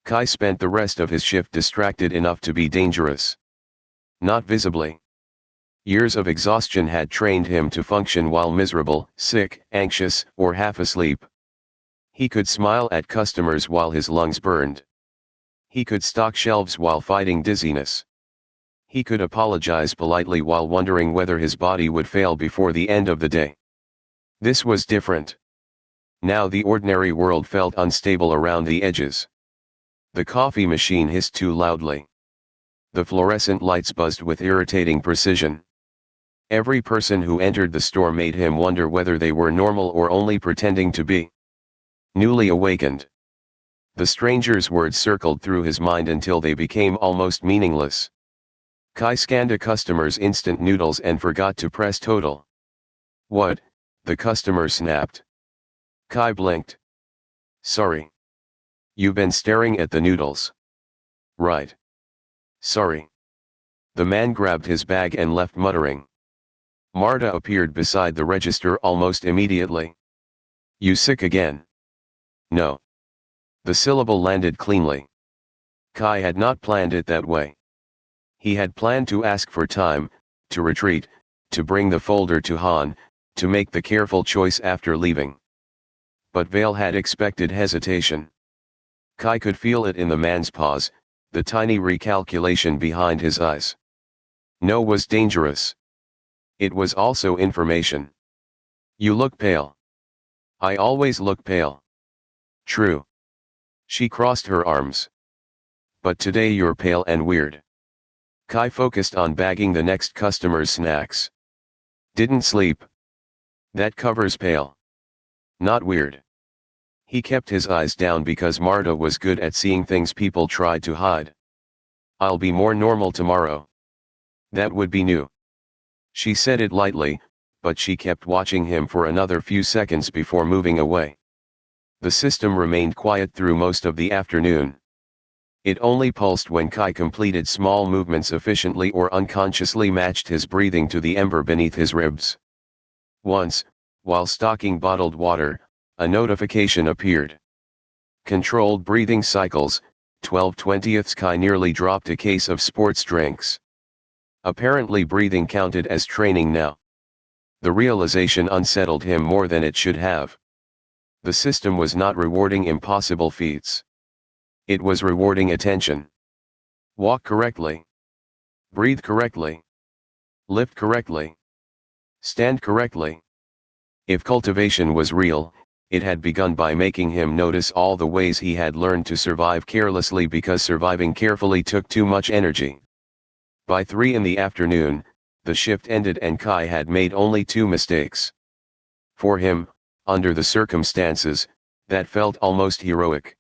Kai spent the rest of his shift distracted enough to be dangerous. Not visibly. Years of exhaustion had trained him to function while miserable, sick, anxious, or half asleep. He could smile at customers while his lungs burned. He could stock shelves while fighting dizziness. He could apologize politely while wondering whether his body would fail before the end of the day. This was different. Now the ordinary world felt unstable around the edges. The coffee machine hissed too loudly. The fluorescent lights buzzed with irritating precision. Every person who entered the store made him wonder whether they were normal or only pretending to be. Newly awakened. The stranger's words circled through his mind until they became almost meaningless. Kai scanned a customer's instant noodles and forgot to press total. What? The customer snapped. Kai blinked. Sorry. You've been staring at the noodles. Right. Sorry. The man grabbed his bag and left muttering. Marta appeared beside the register almost immediately. You sick again? No. The syllable landed cleanly. Kai had not planned it that way. He had planned to ask for time, to retreat, to bring the folder to Han, to make the careful choice after leaving. But Vale had expected hesitation. Kai could feel it in the man's pause, the tiny recalculation behind his eyes. No was dangerous. It was also information. You look pale. I always look pale. True. She crossed her arms. But today you're pale and weird. Kai focused on bagging the next customer's snacks. Didn't sleep. That covers pale. Not weird. He kept his eyes down because Marta was good at seeing things people tried to hide. I'll be more normal tomorrow. That would be new. She said it lightly, but she kept watching him for another few seconds before moving away. The system remained quiet through most of the afternoon. It only pulsed when Kai completed small movements efficiently or unconsciously matched his breathing to the ember beneath his ribs. Once, while stocking bottled water, a notification appeared. Controlled breathing cycles, 12/20. Kai nearly dropped a case of sports drinks. Apparently breathing counted as training now. The realization unsettled him more than it should have. The system was not rewarding impossible feats. It was rewarding attention. Walk correctly. Breathe correctly. Lift correctly. Stand correctly. If cultivation was real, it had begun by making him notice all the ways he had learned to survive carelessly because surviving carefully took too much energy. By 3 in the afternoon, the shift ended and Kai had made only 2 mistakes. For him, under the circumstances, that felt almost heroic.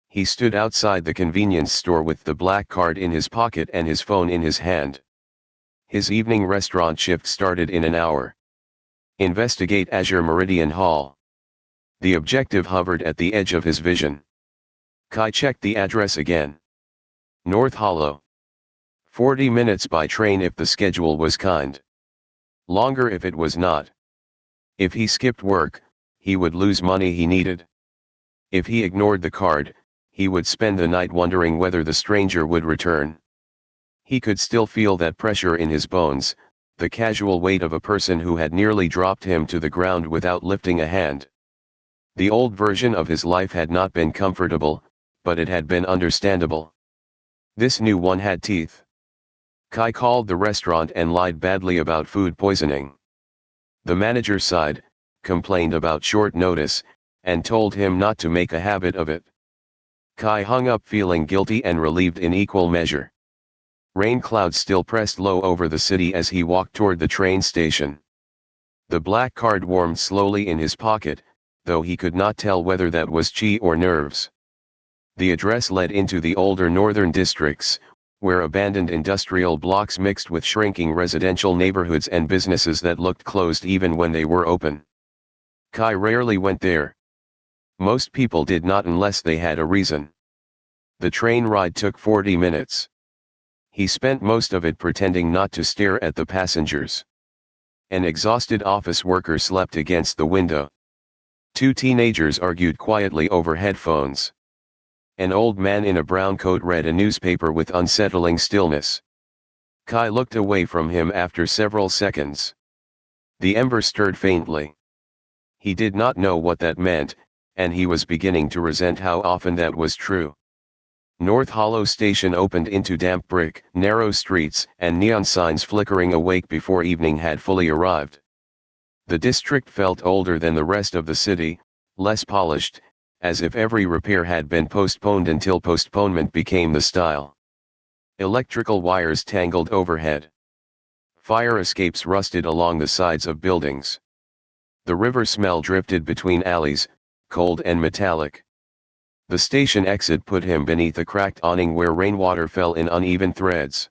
He stood outside the convenience store with the black card in his pocket and his phone in his hand. His evening restaurant shift started in an hour. Investigate Azure Meridian Hall. The objective hovered at the edge of his vision. Kai checked the address again. North Hollow. 40 minutes by train if the schedule was kind. Longer if it was not. If he skipped work, he would lose money he needed. If he ignored the card, he would spend the night wondering whether the stranger would return. He could still feel that pressure in his bones, the casual weight of a person who had nearly dropped him to the ground without lifting a hand. The old version of his life had not been comfortable, but it had been understandable. This new one had teeth. Kai called the restaurant and lied badly about food poisoning. The manager sighed, complained about short notice, and told him not to make a habit of it. Kai hung up feeling guilty and relieved in equal measure. Rain clouds still pressed low over the city as he walked toward the train station. The black card warmed slowly in his pocket, though he could not tell whether that was chi or nerves. The address led into the older northern districts, where abandoned industrial blocks mixed with shrinking residential neighborhoods and businesses that looked closed even when they were open. Kai rarely went there. Most people did not unless they had a reason. The train ride took 40 minutes. He spent most of it pretending not to stare at the passengers. An exhausted office worker slept against the window. 2 teenagers argued quietly over headphones. An old man in a brown coat read a newspaper with unsettling stillness. Kai looked away from him after several seconds. The ember stirred faintly. He did not know what that meant, and he was beginning to resent how often that was true. North Hollow Station opened into damp brick, narrow streets, and neon signs flickering awake before evening had fully arrived. The district felt older than the rest of the city, less polished, as if every repair had been postponed until postponement became the style. Electrical wires tangled overhead. Fire escapes rusted along the sides of buildings. The river smell drifted between alleys, cold and metallic. The station exit put him beneath a cracked awning where rainwater fell in uneven threads.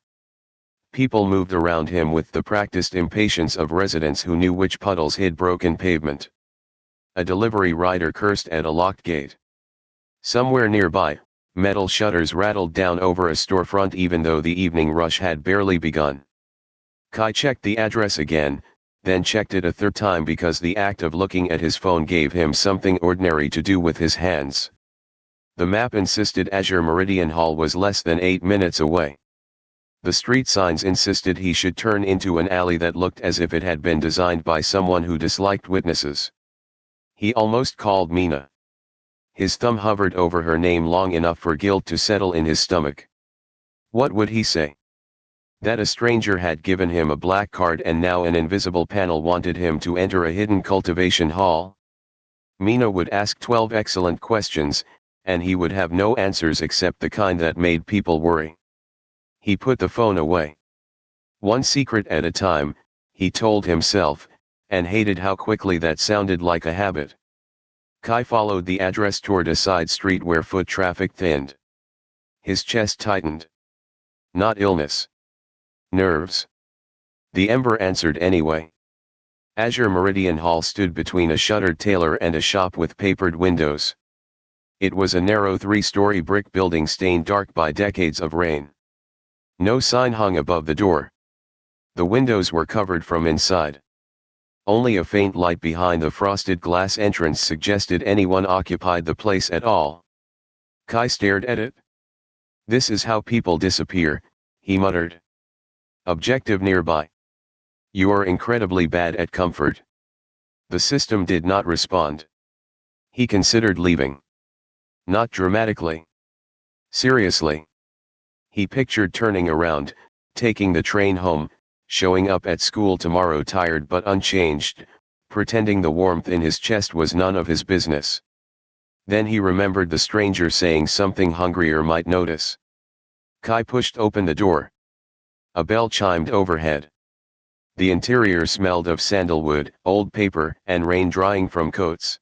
People moved around him with the practiced impatience of residents who knew which puddles hid broken pavement. A delivery rider cursed at a locked gate. Somewhere nearby, metal shutters rattled down over a storefront even though the evening rush had barely begun. Kai checked the address again, then checked it a third time because the act of looking at his phone gave him something ordinary to do with his hands. The map insisted Azure Meridian Hall was less than 8 minutes away. The street signs insisted he should turn into an alley that looked as if it had been designed by someone who disliked witnesses. He almost called Mina. His thumb hovered over her name long enough for guilt to settle in his stomach. What would he say? That a stranger had given him a black card and now an invisible panel wanted him to enter a hidden cultivation hall? Mina would ask 12 excellent questions, and he would have no answers except the kind that made people worry. He put the phone away. One secret at a time, he told himself, and hated how quickly that sounded like a habit. Kai followed the address toward a side street where foot traffic thinned. His chest tightened. Not illness. Nerves. The ember answered anyway. Azure Meridian Hall stood between a shuttered tailor and a shop with papered windows. It was a narrow 3-story brick building stained dark by decades of rain. No sign hung above the door. The windows were covered from inside. Only a faint light behind the frosted glass entrance suggested anyone occupied the place at all. Kai stared at it. This is how people disappear, he muttered. Objective nearby. You are incredibly bad at comfort. The system did not respond. He considered leaving. Not dramatically. Seriously. He pictured turning around, taking the train home, showing up at school tomorrow tired but unchanged, pretending the warmth in his chest was none of his business. Then he remembered the stranger saying something hungrier might notice. Kai pushed open the door. A bell chimed overhead. The interior smelled of sandalwood, old paper, and rain drying from coats.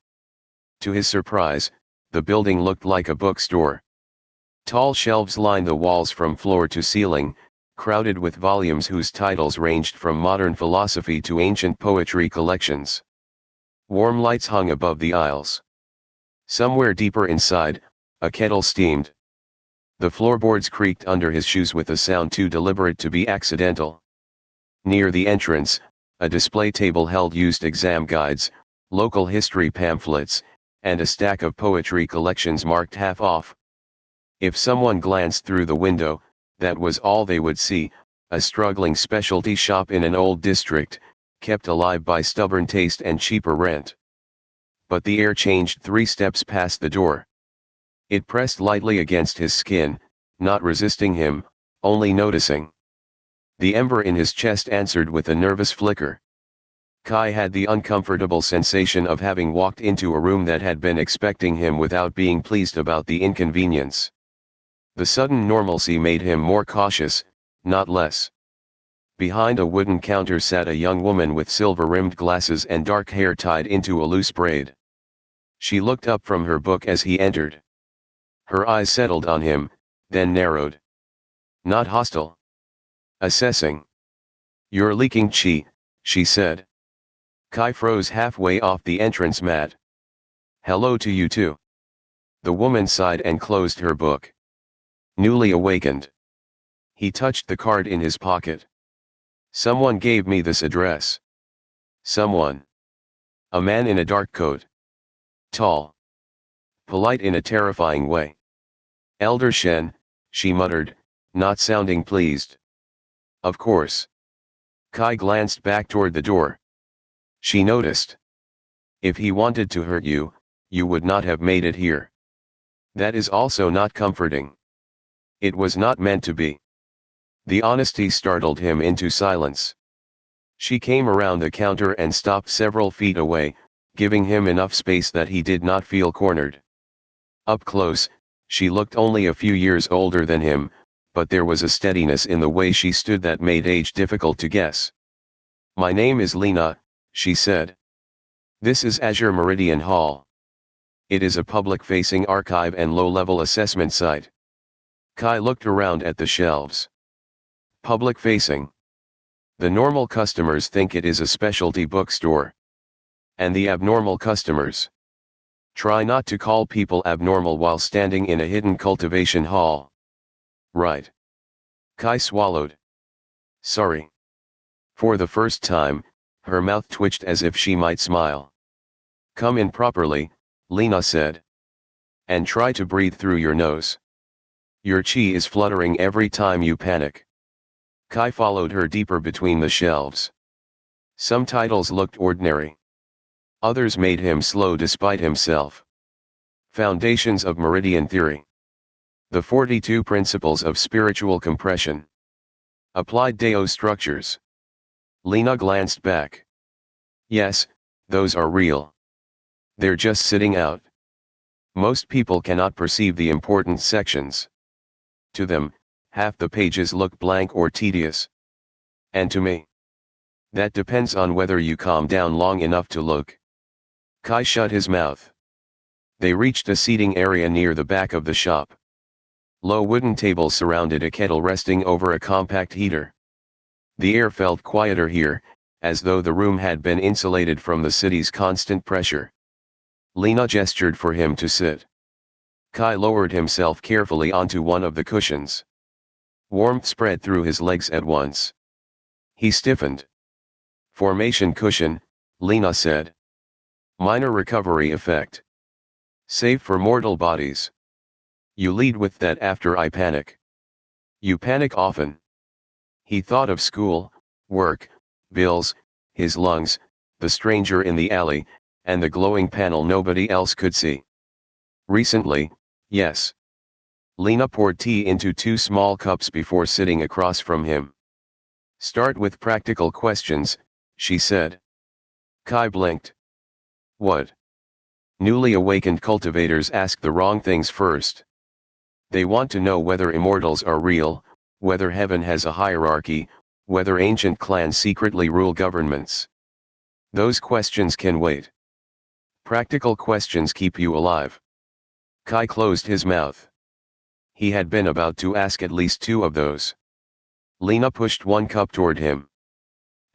To his surprise, the building looked like a bookstore. Tall shelves lined the walls from floor to ceiling, crowded with volumes whose titles ranged from modern philosophy to ancient poetry collections. Warm lights hung above the aisles. Somewhere deeper inside, a kettle steamed. The floorboards creaked under his shoes with a sound too deliberate to be accidental. Near the entrance, a display table held used exam guides, local history pamphlets, and a stack of poetry collections marked half off. If someone glanced through the window, that was all they would see, a struggling specialty shop in an old district, kept alive by stubborn taste and cheaper rent. But the air changed 3 steps past the door. It pressed lightly against his skin, not resisting him, only noticing. The ember in his chest answered with a nervous flicker. Kai had the uncomfortable sensation of having walked into a room that had been expecting him without being pleased about the inconvenience. The sudden normalcy made him more cautious, not less. Behind a wooden counter sat a young woman with silver-rimmed glasses and dark hair tied into a loose braid. She looked up from her book as he entered. Her eyes settled on him, then narrowed. Not hostile. Assessing. You're leaking chi, she said. Kai froze halfway off the entrance mat. Hello to you too. The woman sighed and closed her book. Newly awakened. He touched the card in his pocket. Someone gave me this address. Someone. A man in a dark coat. Tall. Polite in a terrifying way. Elder Shen, she muttered, not sounding pleased. Of course. Kai glanced back toward the door. She noticed. If he wanted to hurt you, you would not have made it here. That is also not comforting. It was not meant to be. The honesty startled him into silence. She came around the counter and stopped several feet away, giving him enough space that he did not feel cornered. Up close, she looked only a few years older than him, but there was a steadiness in the way she stood that made age difficult to guess. My name is Lena, she said. This is Azure Meridian Hall. It is a public-facing archive and low-level assessment site. Kai looked around at the shelves. Public-facing. The normal customers think it is a specialty bookstore. And the abnormal customers. Try not to call people abnormal while standing in a hidden cultivation hall. Right. Kai swallowed. Sorry. For the first time, her mouth twitched as if she might smile. Come in properly, Lena said. And try to breathe through your nose. Your chi is fluttering every time you panic. Kai followed her deeper between the shelves. Some titles looked ordinary. Others made him slow despite himself. Foundations of Meridian Theory. The 42 Principles of Spiritual Compression. Applied Dao Structures. Lena glanced back. Yes, those are real. They're just sitting out. Most people cannot perceive the important sections. To them, half the pages look blank or tedious. And to me, that depends on whether you calm down long enough to look. Kai shut his mouth. They reached a seating area near the back of the shop. Low wooden tables surrounded a kettle resting over a compact heater. The air felt quieter here, as though the room had been insulated from the city's constant pressure. Lena gestured for him to sit. Kai lowered himself carefully onto one of the cushions. Warmth spread through his legs at once. He stiffened. Formation cushion, Lena said. Minor recovery effect. Safe for mortal bodies. You lead with that after I panic. You panic often. He thought of school, work, bills, his lungs, the stranger in the alley, and the glowing panel nobody else could see. Recently, yes. Lena poured tea into 2 small cups before sitting across from him. Start with practical questions, she said. Kai blinked. What? Newly awakened cultivators ask the wrong things first. They want to know whether immortals are real, whether heaven has a hierarchy, whether ancient clans secretly rule governments. Those questions can wait. Practical questions keep you alive. Kai closed his mouth. He had been about to ask at least 2 of those. Lena pushed 1 cup toward him.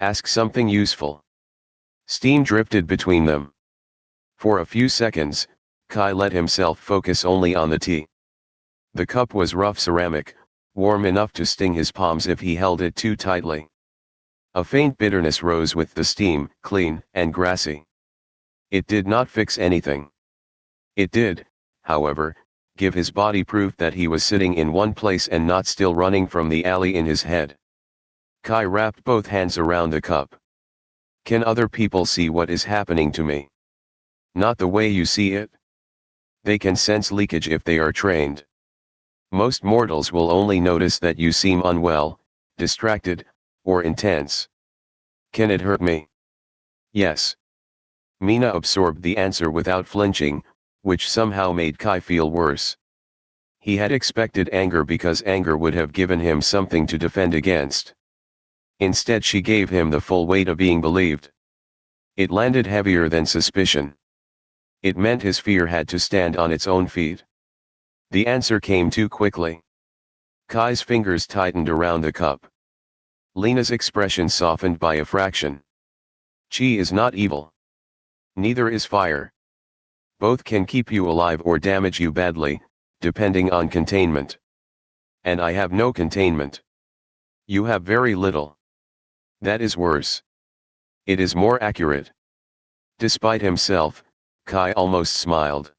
Ask something useful. Steam drifted between them. For a few seconds, Kai let himself focus only on the tea. The cup was rough ceramic, warm enough to sting his palms if he held it too tightly. A faint bitterness rose with the steam, clean and grassy. It did not fix anything. It did, however, give his body proof that he was sitting in one place and not still running from the alley in his head. Kai wrapped both hands around the cup. Can other people see what is happening to me? Not the way you see it. They can sense leakage if they are trained. Most mortals will only notice that you seem unwell, distracted, or intense. Can it hurt me? Yes. Mina absorbed the answer without flinching, which somehow made Kai feel worse. He had expected anger because anger would have given him something to defend against. Instead she gave him the full weight of being believed. It landed heavier than suspicion. It meant his fear had to stand on its own feet. The answer came too quickly. Kai's fingers tightened around the cup. Lena's expression softened by a fraction. Qi is not evil. Neither is fire. Both can keep you alive or damage you badly, depending on containment. And I have no containment. You have very little. That is worse. It is more accurate. Despite himself, Kai almost smiled.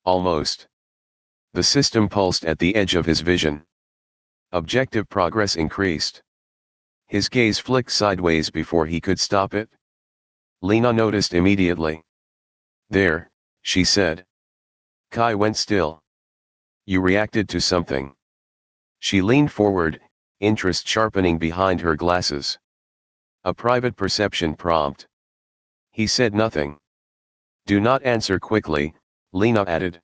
Almost. The system pulsed at the edge of his vision. Objective progress increased. His gaze flicked sideways before he could stop it. Lena noticed immediately. "There," she said. Kai went still. "You reacted to something." She leaned forward, interest sharpening behind her glasses. "A private perception prompt." He said nothing. "Do not answer quickly," Lena added.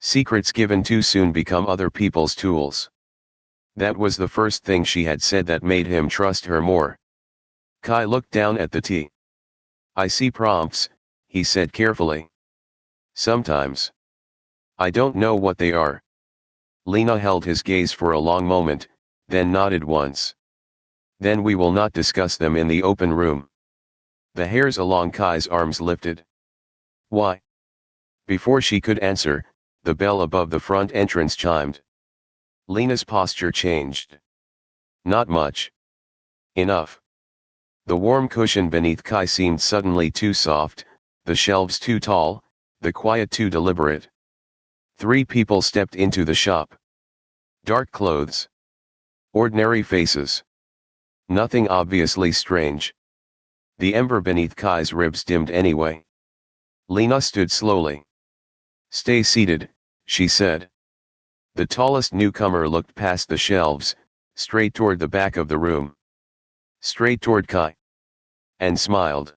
"Secrets given too soon become other people's tools." That was the first thing she had said that made him trust her more. Kai looked down at the tea. "I see prompts," he said carefully. "Sometimes. I don't know what they are." Lena held his gaze for a long moment, then nodded once. "Then we will not discuss them in the open room." The hairs along Kai's arms lifted. "Why?" Before she could answer, the bell above the front entrance chimed. Lena's posture changed. "Not much." "Enough." The warm cushion beneath Kai seemed suddenly too soft, the shelves too tall, the quiet too deliberate. 3 people stepped into the shop. Dark clothes. Ordinary faces. Nothing obviously strange. The ember beneath Kai's ribs dimmed anyway. Lena stood slowly. "Stay seated," she said. The tallest newcomer looked past the shelves, straight toward the back of the room. Straight toward Kai. And smiled.